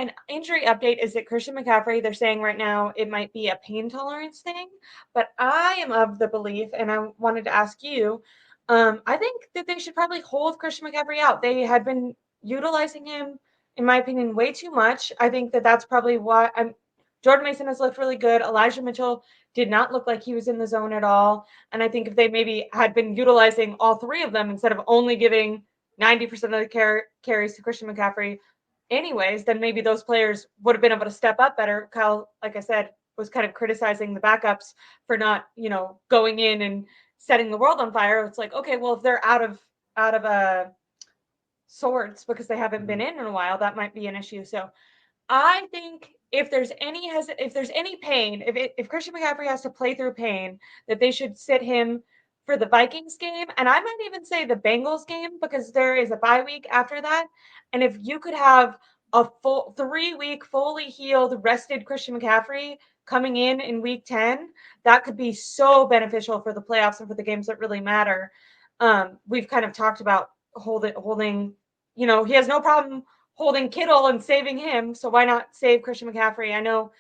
An injury update is that Christian McCaffrey, they're saying right now it might be a pain tolerance thing, but I am of the belief, and I wanted to ask you, I think that they should probably hold Christian McCaffrey out. They had been utilizing him, in my opinion, way too much. I think that that's probably why Jordan Mason has looked really good. Elijah Mitchell did not look like he was in the zone at all. And I think if they maybe had been utilizing all three of them instead of only giving 90% of the carries to Christian McCaffrey, anyways, then maybe those players would have been able to step up better. Kyle, like I said, was kind of criticizing the backups for not, going in and setting the world on fire. It's like, okay, well, if they're out of sorts because they haven't been in a while, that might be an issue. So I think if there's any pain, if Christian McCaffrey has to play through pain, that they should sit him for the Vikings game, and I might even say the Bengals game because there is a bye week after that. And if you could have a full 3-week, fully healed, rested Christian McCaffrey coming in week 10, that could be so beneficial for the playoffs and for the games that really matter. We've kind of talked about holding. He has no problem holding Kittle and saving him. So why not save Christian McCaffrey? I know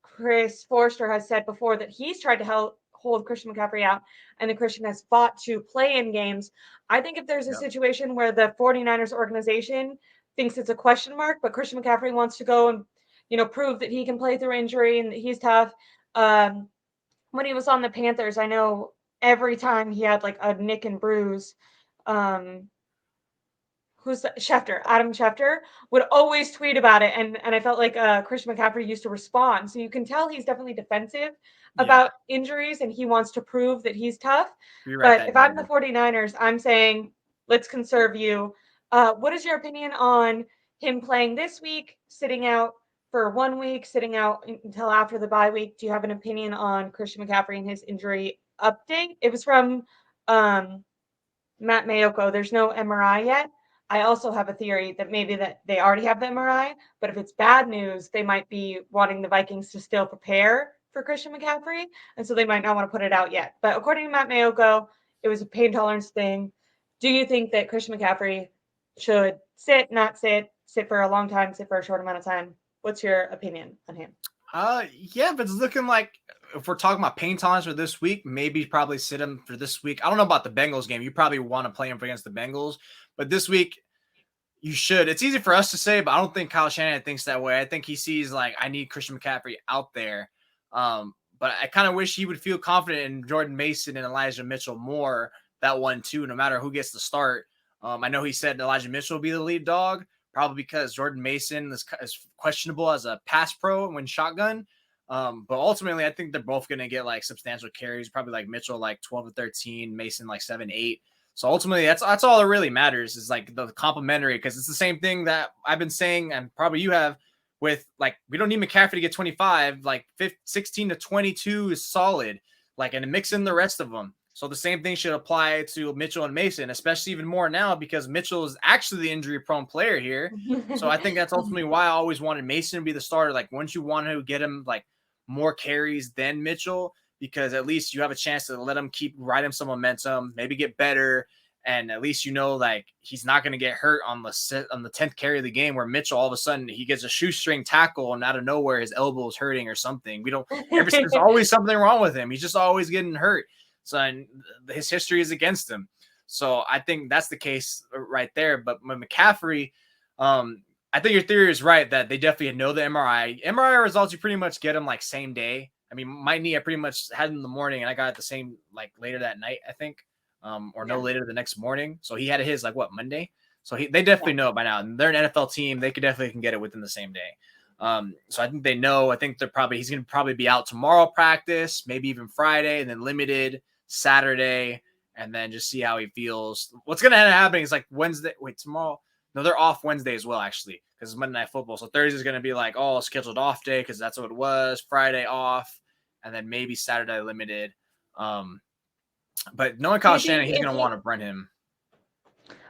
Chris Forrester has said before that he's tried to hold Christian McCaffrey out, and the Christian has fought to play in games. I think if there's a situation where the 49ers organization thinks it's a question mark, but Christian McCaffrey wants to go and, prove that he can play through injury and that he's tough. When he was on the Panthers, I know every time he had like a nick and bruise, Adam Schefter would always tweet about it. And I felt like Christian McCaffrey used to respond. So you can tell he's definitely defensive about injuries and he wants to prove that he's tough. But if I'm the 49ers, I'm saying, let's conserve you. What is your opinion on him playing this week, sitting out for 1 week, sitting out until after the bye week? Do you have an opinion on Christian McCaffrey and his injury update? It was from Matt Maiocco. There's no MRI yet. I also have a theory that maybe that they already have the MRI, but if it's bad news, they might be wanting the Vikings to still prepare for Christian McCaffrey, and so they might not want to put it out yet. But according to Matt Maiocco, it was a pain tolerance thing. Do you think that Christian McCaffrey should sit, not sit, sit for a long time, sit for a short amount of time? What's your opinion on him? Yeah, but it's looking like if we're talking about pain tolerance for this week, maybe probably sit him for this week. I don't know about the Bengals game. You probably want to play him against the Bengals, but this week you should. It's easy for us to say, but I don't think Kyle Shanahan thinks that way. I think he sees like, I need Christian McCaffrey out there. But I kind of wish he would feel confident in Jordan Mason and Elijah Mitchell more that 1-2, no matter who gets the start. I know he said Elijah Mitchell will be the lead dog, probably because Jordan Mason is questionable as a pass pro when shotgun. But ultimately, I think they're both going to get like substantial carries, probably like Mitchell like 12 to 13, Mason like 7-8. So ultimately, that's all that really matters is like the complementary, because it's the same thing that I've been saying, and probably you have, with like, we don't need McCaffrey to get 25, like 16 to 22 is solid, like, and mix in the rest of them. So the same thing should apply to Mitchell and Mason, especially even more now because Mitchell is actually the injury-prone player here. So I think that's ultimately why I always wanted Mason to be the starter. Like, once you want to get him like more carries than Mitchell, because at least you have a chance to let him ride him some momentum, maybe get better, and at least like he's not going to get hurt on the 10th carry of the game where Mitchell all of a sudden he gets a shoestring tackle and out of nowhere his elbow is hurting or something. There's always something wrong with him. He's just always getting hurt. So and his history is against him. So I think that's the case right there. But with McCaffrey, I think your theory is right that they definitely know the MRI results. You pretty much get them like same day. I mean, my knee, I pretty much had in the morning and I got it the same, like later that night, I think, no later the next morning. So he had his like Monday. So they definitely know it by now. And they're an NFL team. They could definitely can get it within the same day. So I think they know. I think he's going to probably be out tomorrow practice, maybe even Friday, and then limited Saturday, and then just see how he feels. What's going to end up happening is like Wednesday. Wait, tomorrow? No, they're off Wednesday as well, actually, because it's Monday Night Football. So Thursday is going to be like, scheduled off day because that's what it was. Friday off, and then maybe Saturday limited. But knowing Kyle Shanahan, he's going to want to run him.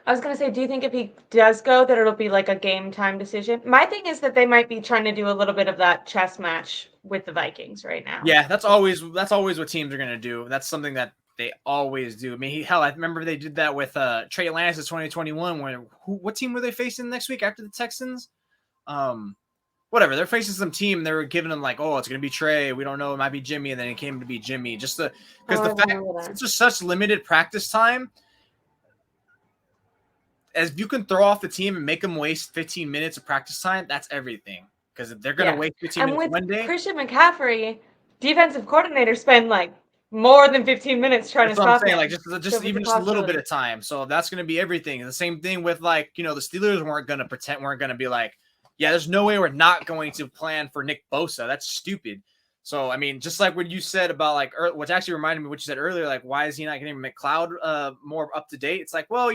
I was going to say, do you think if he does go that it'll be like a game time decision? My thing is that they might be trying to do a little bit of that chess match with the Vikings right now. Yeah, that's always what teams are going to do. That's something that they always do. I mean, I remember they did that with Trey Lance in 2021. What team were they facing next week after the Texans? whatever. They're facing some team. They were giving them like, oh, it's gonna be Trey. We don't know. It might be Jimmy, and then it came to be Jimmy. Just because the fact it's just such limited practice time. As you can throw off the team and make them waste 15 minutes of practice time, that's everything. Because if they're gonna waste 15 minutes one day, Christian McCaffrey, defensive coordinator, spend like more than 15 minutes trying to stop him. Like just even just a little bit of time. So that's gonna be everything. The same thing with like, the Steelers weren't gonna be like, yeah, there's no way we're not going to plan for Nick Bosa. That's stupid. So I mean, just like what you said about like, which actually reminded me what you said earlier, like why is he not getting McLeod more up to date? It's like, well,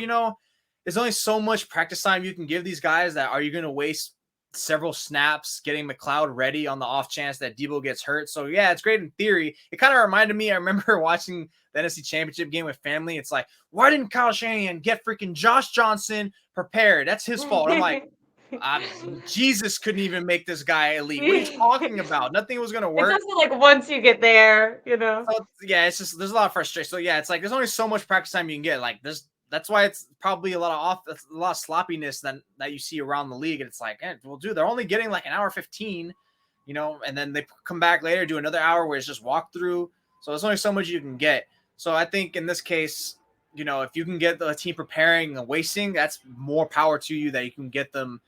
there's only so much practice time you can give these guys. That are you going to waste several snaps getting McLeod ready on the off chance that Debo gets hurt? So yeah, it's great in theory. It kind of reminded me, I remember watching the NFC Championship game with family. It's like, why didn't Kyle Shanahan get freaking Josh Johnson prepared? That's his fault. I'm like, Jesus couldn't even make this guy elite. What are you talking about? Nothing was going to work. It's also like once you get there, So, yeah, it's just, there's a lot of frustration. So yeah, it's like, there's only so much practice time you can get. Like that's why it's probably a lot of sloppiness that you see around the league. And it's like, well, dude, they're only getting like an hour 15, and then they come back later, do another hour where it's just walk through. So there's only so much you can get. So I think in this case, if you can get the team preparing and wasting, that's more power to you that you can get them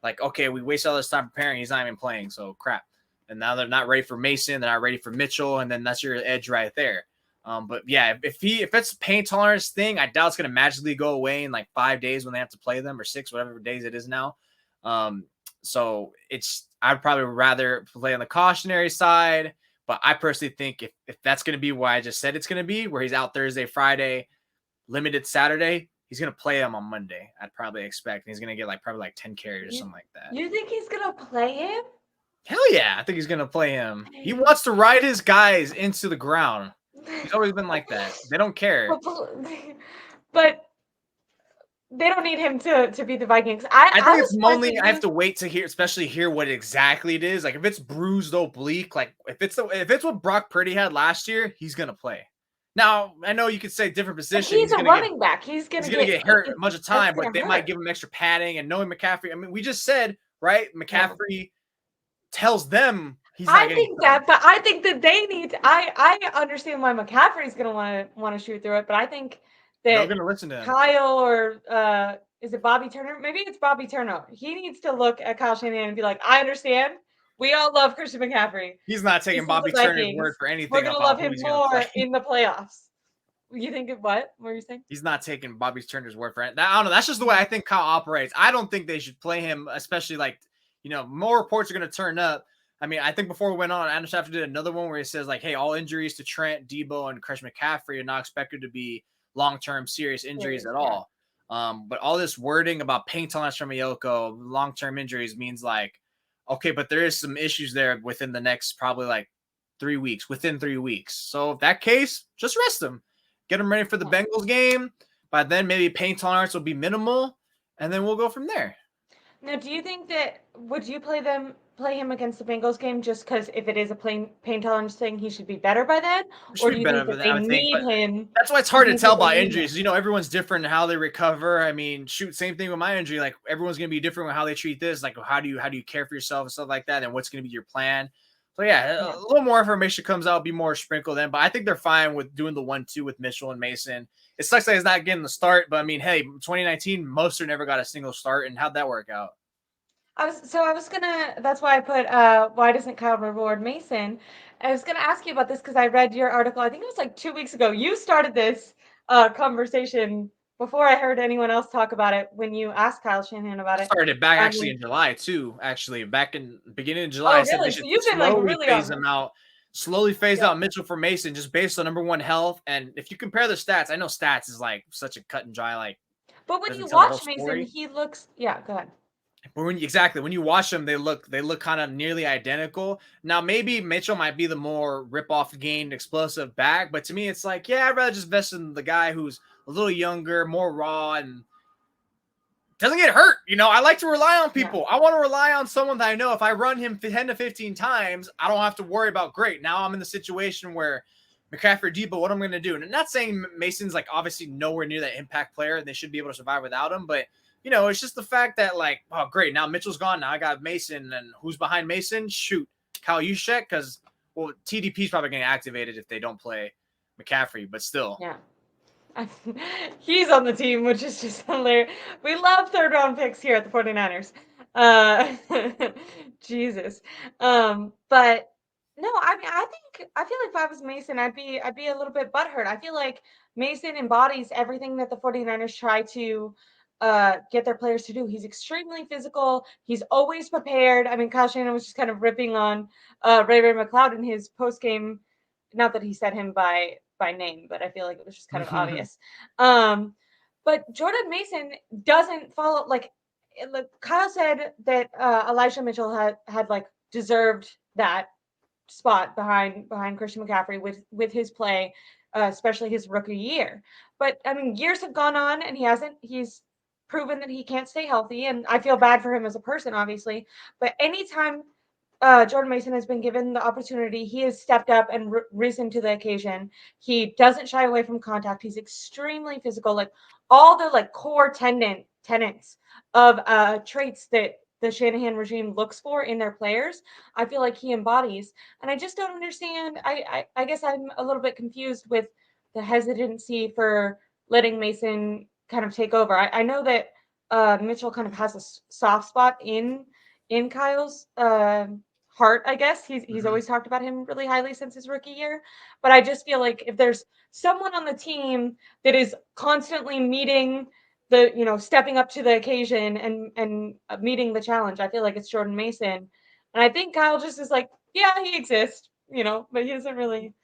like, okay, we waste all this time preparing. He's not even playing. So crap. And now they're not ready for Mason. They're not ready for Mitchell. And then that's your edge right there. But yeah, if it's a pain tolerance thing, I doubt it's going to magically go away in like 5 days when they have to play them, or 6, whatever days it is now. So I'd probably rather play on the cautionary side, but I personally think if that's going to be what I just said it's going to be, where he's out Thursday, Friday, limited Saturday, he's going to play him on Monday. I'd probably expect he's going to get probably 10 carries or something like that. You think he's going to play him? Hell yeah, I think he's going to play him. He wants to ride his guys into the ground. He's always been like that. They don't care. But they don't need him to beat the Vikings. I think it's only I have to wait to hear what exactly it is. Like if it's bruised oblique, like if it's what Brock Purdy had last year, he's gonna play. Now I know you could say different positions. He's a running back. He's gonna get hurt a bunch of time, but they might give him extra padding. And knowing McCaffrey, I mean, we just said right, McCaffrey tells them. I think that, but I think that they need. I understand why McCaffrey's going to want to shoot through it, but I think that they're going to listen to him. Kyle or is it Bobby Turner? Maybe it's Bobby Turner. He needs to look at Kyle Shanahan and be like, I understand. We all love Christian McCaffrey. He's not taking Bobby Turner's word for anything. We're going to love him more in the playoffs. You think of what? What were you saying? He's not taking Bobby Turner's word for it. I don't know. That's just the way I think Kyle operates. I don't think they should play him, especially more reports are going to turn up. I mean, I think before we went on, Adam Schefter did another one where he says like, hey, all injuries to Trent, Debo, and Christian McCaffrey are not expected to be long-term serious injuries at all. But all this wording about pain tolerance from Maiocco, long-term injuries means like, okay, but there is some issues there within the next probably 3 weeks, within 3 weeks. So if that case, just rest them. Get them ready for the Bengals game. By then, maybe pain tolerance will be minimal, and then we'll go from there. Now, do you think that would you play him against the Bengals game just because if it is a pain tolerance thing, he should be better by then? Or do you think that they need him? That's why it's hard to tell about injuries. Everyone's different in how they recover. I mean, same thing with my injury. Like everyone's gonna be different with how they treat this. Like how do you care for yourself and stuff like that, and what's gonna be your plan? So yeah, a little more information comes out, be more sprinkled in. But I think they're fine with doing the 1-2 with Mitchell and Mason. It sucks that he's not getting the start, but I mean, hey, 2019, Mostert never got a single start, and how'd that work out? That's why I put why doesn't Kyle reward Mason? I was gonna ask you about this because I read your article. I think it was 2 weeks ago. You started this conversation before I heard anyone else talk about it when you asked Kyle Shanahan about it. I started back actually in July too. Actually, back in the beginning of July, I said they should slowly phase out Mitchell for Mason just based on number one health. And if you compare the stats, I know stats is such a cut and dry But when you watch Mason, he looks go ahead. But when you watch them, they look kind of nearly identical. Now maybe Mitchell might be the more rip-off gained explosive back, but to me it's I'd rather just invest in the guy who's a little younger, more raw, and doesn't get hurt. I like to rely on people. Yeah. I want to rely on someone that I know if I run him 10 to 15 times, I don't have to worry about great. Now I'm in the situation where McCaffrey, Debo, what I'm going to do. And I'm not saying Mason's obviously nowhere near that impact player and they should be able to survive without him, but it's just the fact that like, oh great, now Mitchell's gone. Now I got Mason, and who's behind Mason? Shoot, Kyle Juszczyk, because TDP's probably getting activated if they don't play McCaffrey, but still. Yeah. He's on the team, which is just hilarious. We love third round picks here at the 49ers. Jesus. But no, I mean, I feel like if I was Mason, I'd be a little bit butthurt. I feel like Mason embodies everything that the 49ers try to get their players to do. He's extremely physical. He's always prepared. I mean, Kyle Shanahan was just kind of ripping on Ray McCloud in his post game. Not that he said him by name, but I feel like it was just kind of obvious. But Jordan Mason doesn't follow, like Kyle said that Elijah Mitchell had like deserved that spot behind Christian McCaffrey with his play, especially his rookie year. But I mean, years have gone on and he's proven that he can't stay healthy, and I feel bad for him as a person, obviously. But anytime Jordan Mason has been given the opportunity, he has stepped up and risen to the occasion. He doesn't shy away from contact. He's extremely physical, like all the like core tenets of traits that the Shanahan regime looks for in their players. I feel like he embodies, and I just don't understand. I guess I'm a little bit confused with the hesitancy for letting Mason kind of take over. I know that Mitchell kind of has a soft spot in Kyle's heart, I guess. He's always talked about him really highly since his rookie year. But I just feel like if there's someone on the team that is constantly meeting stepping up to the occasion and meeting the challenge, I feel like it's Jordan Mason. And I think Kyle just is like, yeah, he exists, but he doesn't really.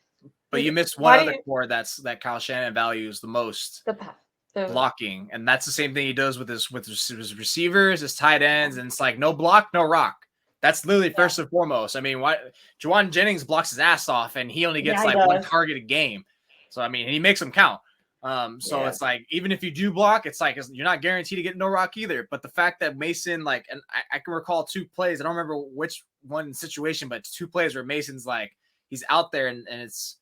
But you missed one other core that Kyle Shanahan values the most. The blocking, and that's the same thing he does with his receivers, his tight ends, and it's like no block, no rock. That's literally first and foremost. I mean, Juwan Jennings blocks his ass off, and he only gets one target a game. So I mean, and he makes them count. It's like even if you do block, it's like you're not guaranteed to get no rock either. But the fact that Mason, like, and I can recall 2 plays. I don't remember which one situation, but 2 plays where Mason's like he's out there, and it's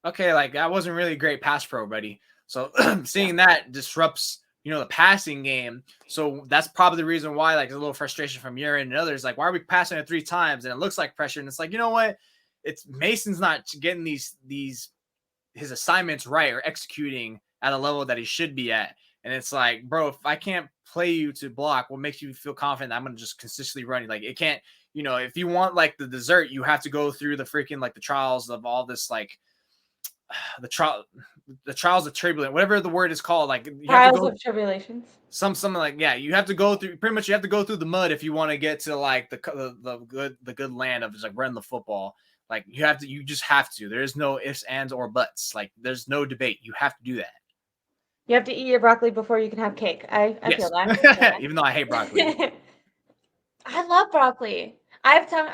okay. Like that wasn't really a great pass pro, buddy. So seeing that disrupts, the passing game. So that's probably the reason why, like, there's a little frustration from your end and others. Like, why are we passing it 3 times? And it looks like pressure. And it's like, you know what? It's Mason's not getting his assignments right or executing at a level that he should be at. And it's like, bro, if I can't play you to block, what makes you feel confident that I'm going to just consistently run you? Like, it can't, if you want like the dessert, you have to go through the freaking, like the trials of all this, like the trials of turbulence, whatever the word is called, like trials of tribulations. Something like, yeah, you have to go through the mud if you want to get to like the good land of just like running the football. Like you just have to. There is no ifs, ands, or buts. Like there's no debate. You have to do that. You have to eat your broccoli before you can have cake. I feel that. Even though I hate broccoli. I love broccoli. I have time.